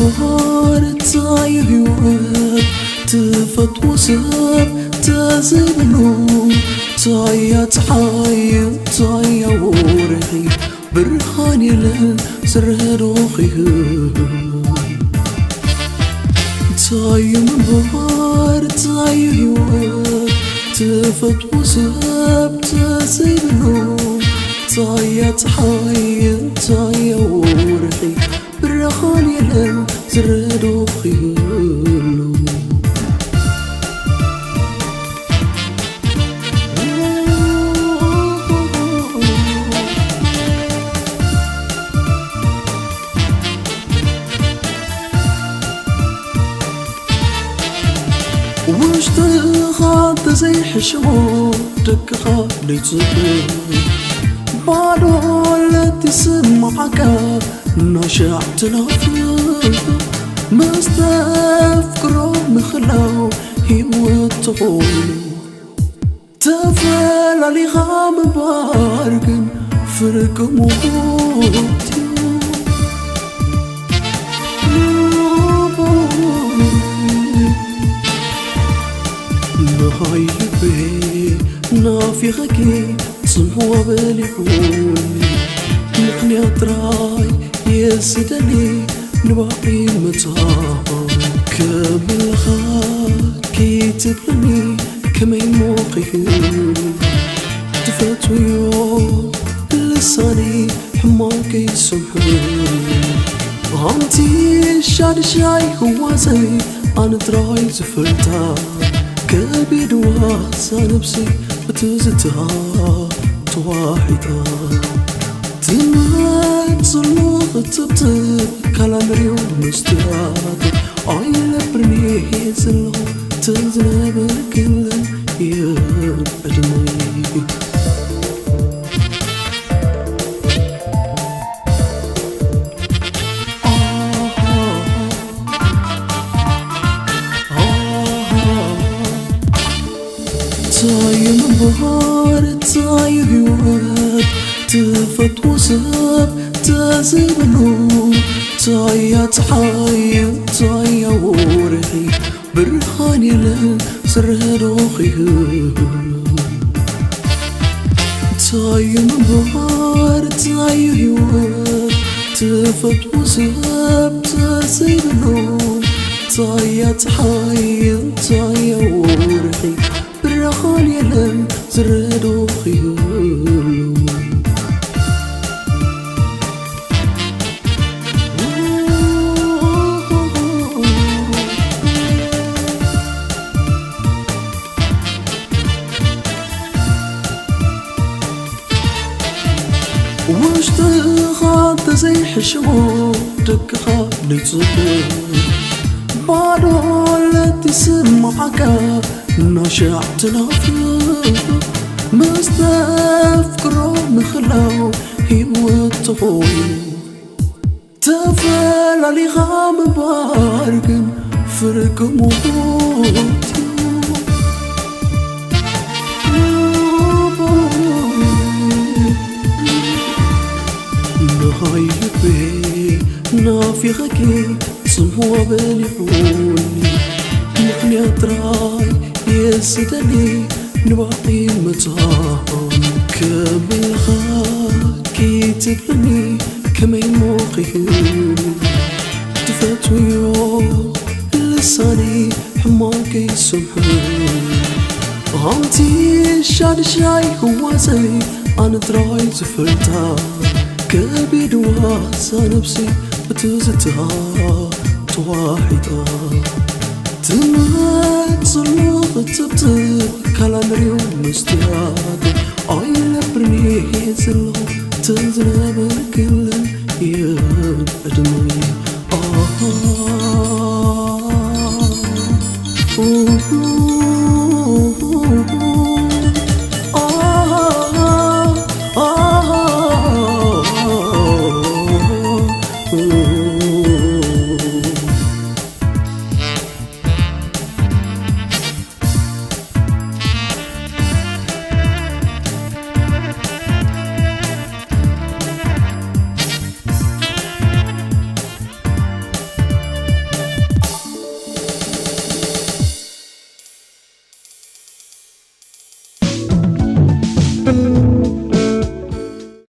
منبار تاي هيوت تفتو سب تزبنو تاي تحاي تاي ورخي برخاني لسرهروخي تاي منبار تاي هيوت تفتو سب تزبنو تاي تحاي تاي ورخي برخاني لسرهروخي واشتغلت زي حشو دكها ليتصبر بعدو التي سمعك نشعت نفر مستفكرو مخلو هيوتو تفلالي غام بارقن فرق موتي هاي بي نافي غكي صنوا باليوني نحني أطراي يسدني نبعي متاع كامل خاكي تبني كمين موقفين تفات ويوم لساني حماكي سمحين عمتي الشعر شاي هو زي أنا تراي زفرتها كبيد واسع نفسي بتزتها تواحدها تمات صلوخ تبتب كالامريو مستراد عيل برني يزلو تنزل كل يبدني تاي منبار تاي هيوت تفتو سب تزبنو تاي تحاي تاي ورخي برخاني لسرهروخي تاي منبار تاي هيوت تفتو سب تزبنو تاي تحاي تاي ورخي برخاني لسرهروخي واشتغلت زي حشو دكها ليتصبر بعدو التي سمعك نشعت نفر مستفكرو مخلو هيوتو تفلالي غام بارقن فرق موتي هاي بي نافي غكي صنوا باليوني نحني أطراي يسدني نبعي متاع كامل خاكي تبني كمين موقفين تفات ويوم لساني حماكي سمحين عمتي الشعر شاي هو زي أنا تراي زفرتها كبيد واسع نفسي بتزتها تواحدها تمات صلوخ تبتب كالامريو مستراد عيل برني يزلو تنزل كل يبدني آه